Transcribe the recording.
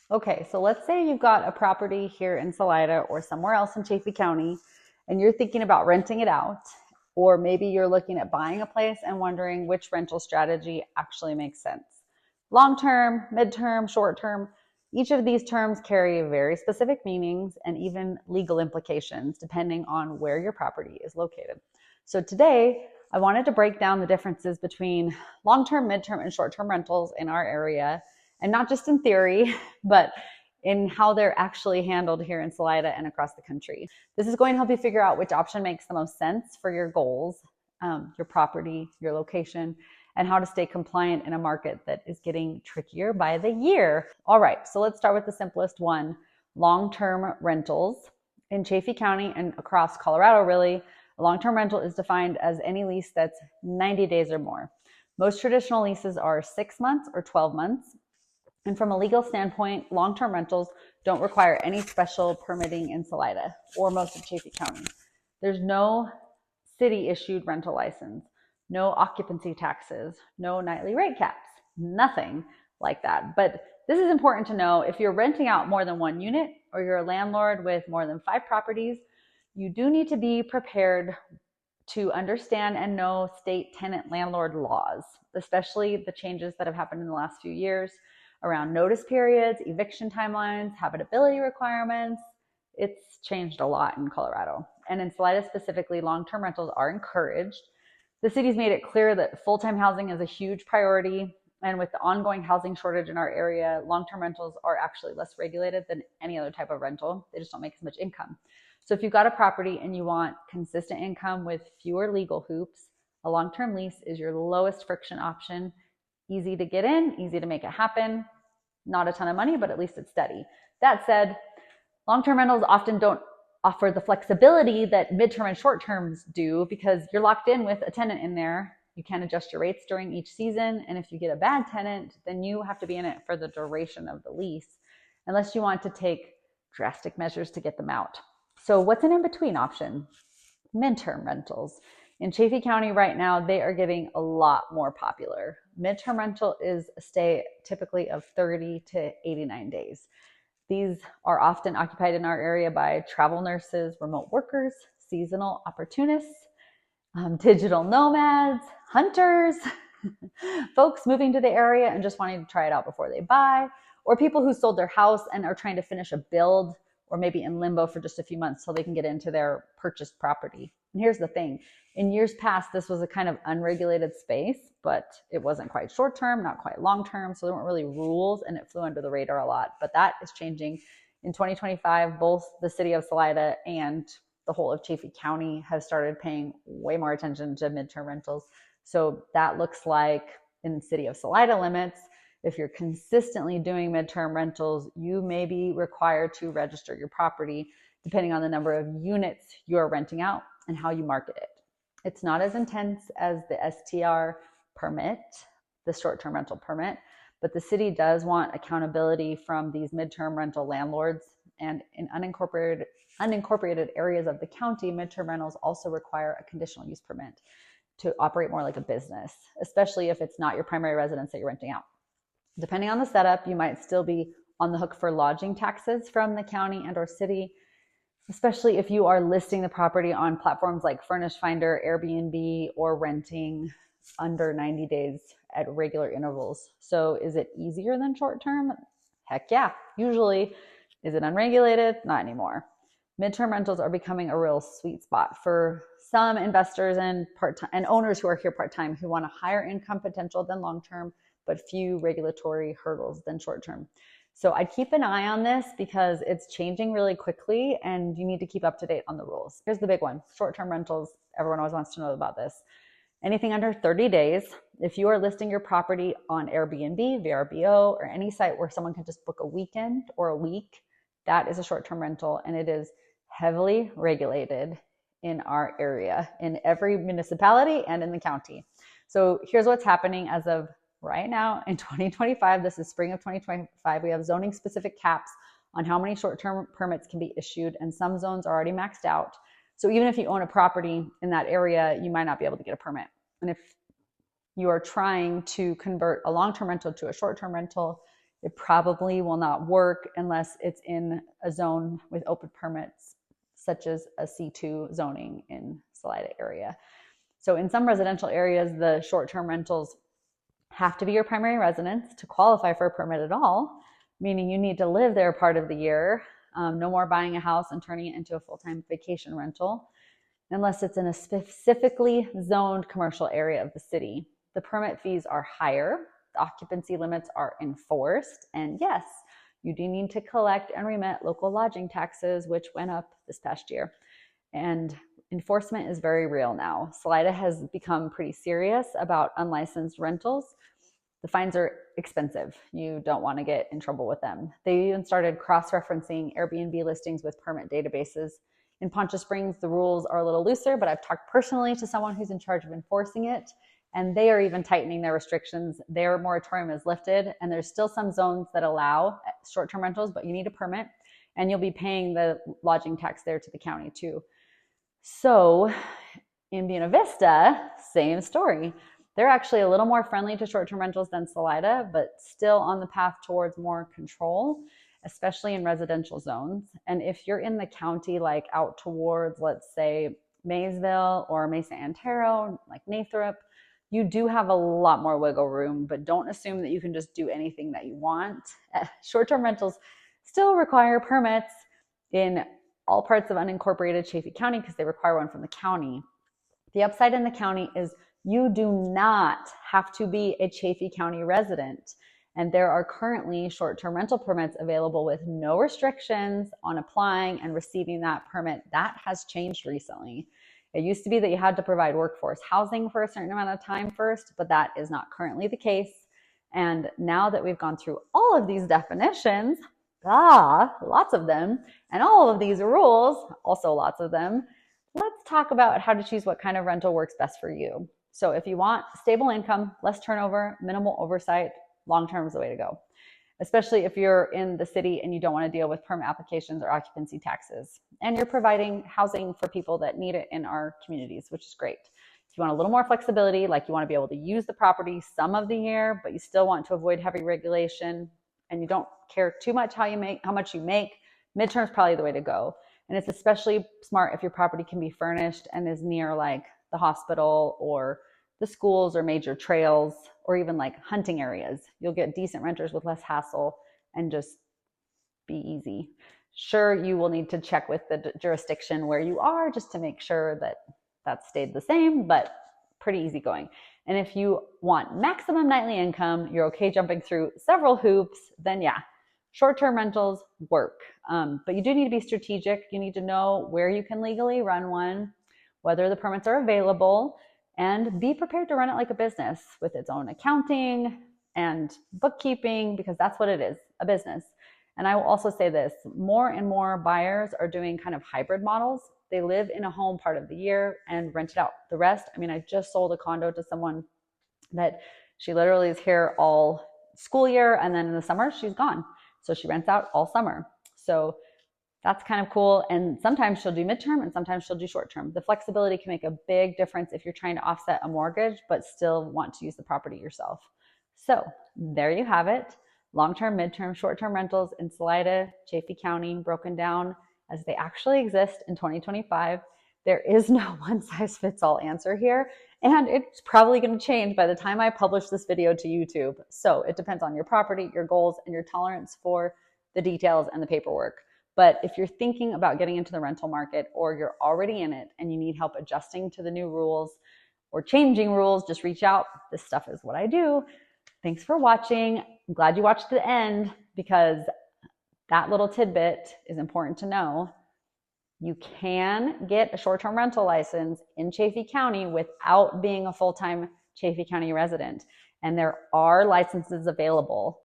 Okay, so let's say you've got a property here in Salida or somewhere else in Chaffee County, and you're thinking about renting it out, or maybe you're looking at buying a place and wondering which rental strategy actually makes sense. Long term, mid-term, short term, each of these terms carry very specific meanings and even legal implications depending on where your property is located. So today, I wanted to break down the differences between long term, mid term, and short term rentals in our area, and not just in theory, but in how they're actually handled here in Salida and across the country. This is going to help you figure out which option makes the most sense for your goals, your property, your location, and how to stay compliant in a market that is getting trickier by the year. All right, so let's start with the simplest one, long-term rentals. In Chaffee County and across Colorado, really, a long-term rental is defined as any lease that's 90 days or more. Most traditional leases are 6 months or 12 months. And from a legal standpoint, long-term rentals don't require any special permitting in Salida or most of Chaffee County. There's no city-issued rental license, no occupancy taxes, no nightly rate caps, nothing like that. But this is important to know if you're renting out more than one unit or you're a landlord with more than 5 properties, you do need to be prepared to understand and know state tenant landlord laws, especially the changes that have happened in the last few years around notice periods, eviction timelines, habitability requirements. It's changed a lot in Colorado. And in Salida specifically, long-term rentals are encouraged. The city's made it clear that full-time housing is a huge priority. And with the ongoing housing shortage in our area, long-term rentals are actually less regulated than any other type of rental. They just don't make as much income. So if you've got a property and you want consistent income with fewer legal hoops, a long-term lease is your lowest friction option. Easy to get in, easy to make it happen. Not a ton of money, but at least it's steady. That said, long-term rentals often don't offer the flexibility that midterm and short terms do because you're locked in with a tenant in there. You can't adjust your rates during each season. And if you get a bad tenant, then you have to be in it for the duration of the lease, unless you want to take drastic measures to get them out. So what's an in-between option? Midterm rentals. In Chaffee County right now, they are getting a lot more popular. Midterm rental is a stay typically of 30 to 89 days. These are often occupied in our area by travel nurses, remote workers, seasonal opportunists, digital nomads, hunters, folks moving to the area and just wanting to try it out before they buy, or people who sold their house and are trying to finish a build or maybe in limbo for just a few months so they can get into their purchased property. And here's the thing. In years past, this was a kind of unregulated space, but it wasn't quite short term, not quite long term. So there weren't really rules and it flew under the radar a lot. But that is changing. In 2025, both the city of Salida and the whole of Chaffee County have started paying way more attention to midterm rentals. So that looks like in the city of Salida limits, if you're consistently doing midterm rentals, you may be required to register your property depending on the number of units you're renting out and how you market it. It's not as intense as the STR permit, the short-term rental permit, but the city does want accountability from these midterm rental landlords. And in unincorporated areas of the county, midterm rentals also require a conditional use permit to operate more like a business, especially if it's not your primary residence that you're renting out. Depending on the setup, you might still be on the hook for lodging taxes from the county and or city, especially if you are listing the property on platforms like Furnish Finder, Airbnb, or renting under 90 days at regular intervals. So is it easier than short term? Heck yeah, usually. Is it unregulated? Not anymore. Midterm rentals are becoming a real sweet spot for some investors and part-time and owners who are here part-time who want a higher income potential than long-term, but few regulatory hurdles than short-term. So I'd keep an eye on this because it's changing really quickly and you need to keep up to date on the rules. Here's the big one, short-term rentals. Everyone always wants to know about this. Anything under 30 days, if you are listing your property on Airbnb, VRBO, or any site where someone can just book a weekend or a week, that is a short-term rental and it is heavily regulated in our area, in every municipality and in the county. So here's what's happening as of right now in 2025. This is spring of 2025. We have zoning specific caps on how many short-term permits can be issued, and some zones are already maxed out. So even if you own a property in that area, you might not be able to get a permit. And if you are trying to convert a long-term rental to a short-term rental, It probably will not work unless it's in a zone with open permits, such as a C2 zoning in Salida area. So in some residential areas, the short-term rentals have to be your primary residence to qualify for a permit at all, meaning you need to live there part of the year. No more buying a house and turning it into a full-time vacation rental, unless it's in a specifically zoned commercial area of the city. The permit fees are higher, the occupancy limits are enforced, and yes, you do need to collect and remit local lodging taxes, which went up this past year. And enforcement is very real now. Salida has become pretty serious about unlicensed rentals. The fines are expensive. You don't want to get in trouble with them. They even started cross-referencing Airbnb listings with permit databases. In Poncha Springs, the rules are a little looser, but I've talked personally to someone who's in charge of enforcing it, and they are even tightening their restrictions. Their moratorium is lifted, and there's still some zones that allow short-term rentals, but you need a permit, and you'll be paying the lodging tax there to the county too. So in Buena Vista, same story. They're actually a little more friendly to short-term rentals than Salida, but still on the path towards more control, especially in residential zones. And if you're in the county, like out towards, let's say, Maysville or Mesa Antero, like Nathrop, you do have a lot more wiggle room, but don't assume that you can just do anything that you want. Short-term rentals still require permits in all parts of unincorporated Chaffee County because they require one from the county. The upside in the county is you do not have to be a Chaffee County resident. And there are currently short-term rental permits available with no restrictions on applying and receiving that permit. That has changed recently. It used to be that you had to provide workforce housing for a certain amount of time first, but that is not currently the case. And now that we've gone through all of these definitions, lots of them, and all of these rules, also lots of them, let's talk about how to choose what kind of rental works best for you. So if you want stable income, less turnover, minimal oversight, long-term is the way to go, especially if you're in the city and you don't want to deal with permit applications or occupancy taxes. And you're providing housing for people that need it in our communities, which is great. If you want a little more flexibility, like you want to be able to use the property some of the year, but you still want to avoid heavy regulation and you don't care too much how much you make, midterm is probably the way to go. And it's especially smart if your property can be furnished and is near like the hospital or the schools or major trails or even like hunting areas. You'll get decent renters with less hassle and just be easy. Sure, you will need to check with the jurisdiction where you are just to make sure that that stayed the same, but pretty easygoing. And if you want maximum nightly income, you're okay jumping through several hoops, then yeah, short-term rentals work. But you do need to be strategic. You need to know where you can legally run one, whether the permits are available, and be prepared to run it like a business with its own accounting and bookkeeping, because that's what it is, a business. And I will also say this, more and more buyers are doing kind of hybrid models. They live in a home part of the year and rent it out the rest. I mean, I just sold a condo to someone that she literally is here all school year, and then in the summer she's gone. So she rents out all summer. So that's kind of cool. And sometimes she'll do midterm and sometimes she'll do short term. The flexibility can make a big difference if you're trying to offset a mortgage, but still want to use the property yourself. So there you have it. Long-term, midterm, short-term rentals in Salida, Chaffee County, broken down as they actually exist in 2025. There is no one-size-fits-all answer here, and it's probably going to change by the time I publish this video to YouTube. So it depends on your property, your goals, and your tolerance for the details and the paperwork. But if you're thinking about getting into the rental market or you're already in it and you need help adjusting to the new rules or changing rules, just reach out. This stuff is what I do. Thanks for watching. I'm glad you watched to the end because that little tidbit is important to know. You can get a short-term rental license in Chaffee County without being a full-time Chaffee County resident. And there are licenses available.